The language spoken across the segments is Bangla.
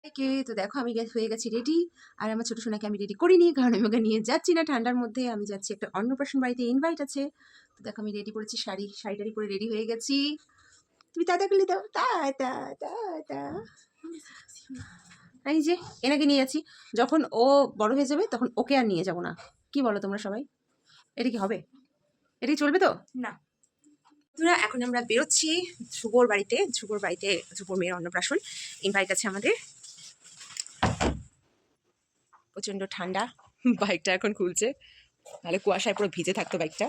কে তো দেখো আমি হয়ে গেছি রেডি। আর আমার ছোট সোনাকে আমি রেডি করিনি, কারণ আমি ওকে নিয়ে যাচ্ছি না ঠান্ডার মধ্যে। আমি যাচ্ছি একটা অন্নপ্রাশন বাড়িতে, ইনভাইট আছে। তো দেখো আমি রেডি করেছি, শাড়ি পরে রেডি হয়ে গেছি। তুমি তা দেখলি দাও, তা তা তা তা এই যে এনাকে নিয়ে যাচ্ছি। যখন ও বড় হয়ে যাবে তখন ওকে আর নিয়ে যাবো না। কি বলো তোমরা সবাই? এটা কি হবে? এটা কি চলবে তো? না। তোরা এখন আমরা বেরোচ্ছি ধ্রুবর বাড়িতে। ধ্রুবর মেয়ের অন্নপ্রাশন, ইনভাইট আছে আমাদের। প্রচণ্ড ঠান্ডা, বাইকটা এখন খুলছে, নাহলে কুয়াশায় পুরো ভিজে থাকতো বাইকটা।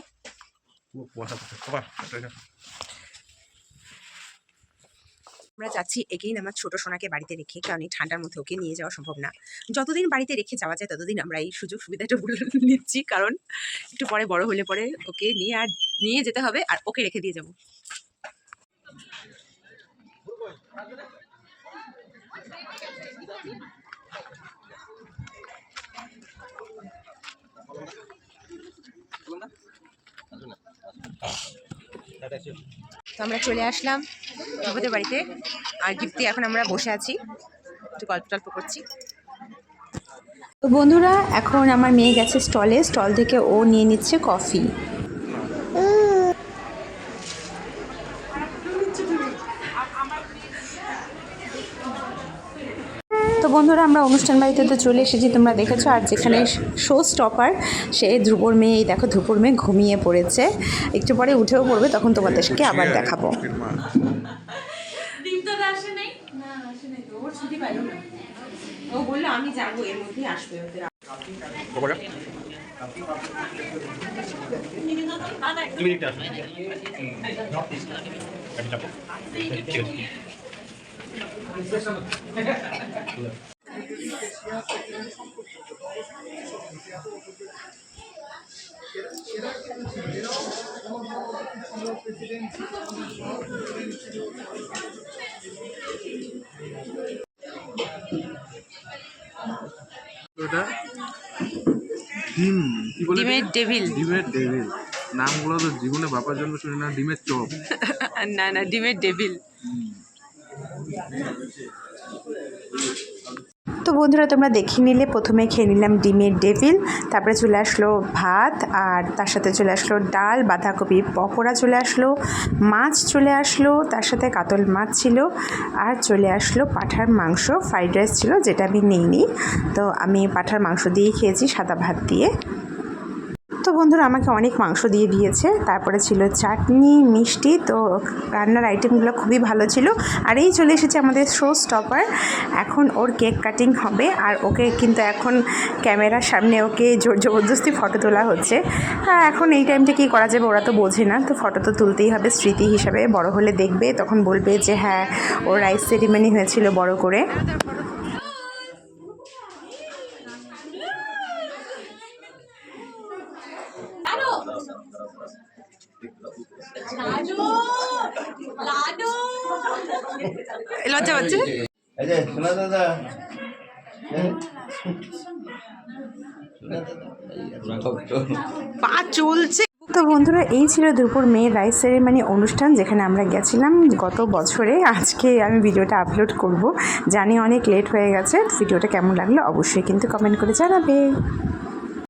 আমরা যাচ্ছি এগেইন আমার ছোট সোনাকে বাড়িতে রেখে, কারণ এই ঠান্ডার মধ্যে ওকে নিয়ে যাওয়া সম্ভব না। যতদিন বাড়িতে রেখে যাওয়া যায় ততদিন আমরা এই সুযোগ সুবিধাটা নিচ্ছি, কারণ একটু পরে বড় হলে পরে ওকে নিয়ে যেতে হবে আর ওকে রেখে দিয়ে যাবো। তো আমরা চলে আসলাম ধ্রুবদের বাড়িতে, আর গিফটে এখন আমরা বসে আছি, একটু গল্প টল্প করছি। তো বন্ধুরা, এখন আমার মেয়ে গেছে স্টল থেকে ও নিয়ে নিচ্ছে কফি। তো বন্ধুরা, আমরা অনুষ্ঠান বাড়িতে তো চলে এসেছি, তোমরা দেখেছো। আর যেখানে শো স্টপার, সে ধ্রুবর মেয়ে, এই দেখো ধ্রুবর মেয়ে ঘুমিয়ে পড়েছে, একটু পরে উঠেও পড়বে, তখন তোমাদেরকে আবার দেখাবো। ও বললো আমি যাবো, এর মধ্যেই আসবে ওদের। ডিমের ডেভিল। নামগুলো তো জীবনে বাবার জন্য শুনি না। ডিমের চপ না না, ডিমের ডেভিল। তো বন্ধুরা, তোমরা দেখে নিলে, প্রথমে খেয়ে নিলাম ডিমের ডেভিল, তারপরে চলে আসলো ভাত, আর তার সাথে চলে আসলো ডাল, বাঁধাকপি পকোড়া চলে আসলো, মাছ চলে আসলো, তার সাথে কাতল মাছ ছিল, আর চলে আসলো পাঁঠার মাংস, ফ্রাইড রাইস ছিল, যেটা আমি নিইনি। তো আমি পাঁঠার মাংস দিয়েই খেয়েছি, সাদা ভাত দিয়ে। তো বন্ধুরা, আমাকে অনেক মাংস দিয়ে দিয়েছে, তারপরে ছিল চাটনি, মিষ্টি। তো রান্নার আইটেমগুলো খুবই ভালো ছিল। আর এই চলে এসেছে আমাদের শো স্টপার, এখন ওর কেক কাটিং হবে। আর ওকে কিন্তু এখন ক্যামেরার সামনে ওকে জোর জবরদস্তি ফটো তোলা হচ্ছে। হ্যাঁ, এখন এই টাইমটা কী করা যাবে, ওরা তো বোঝে না, তো ফটো তো তুলতেই হবে স্মৃতি হিসাবে। বড় হলে দেখবে, তখন বলবে যে হ্যাঁ, ওর রাইস সেরিমনি হয়েছিল বড় করে। লজ্জা পাচ্ছে, পা চলছে। তো বন্ধুরা, এই ছিল ধ্রুবর মেয়ের রাইস সেরিমনি অনুষ্ঠান, যেখানে আমরা গেছিলাম গত বছরে। আজকে আমি ভিডিওটা আপলোড করব, জানি অনেক লেট হয়ে গেছে। ভিডিওটা কেমন লাগলো অবশ্যই কিন্তু কমেন্ট করে জানাবে।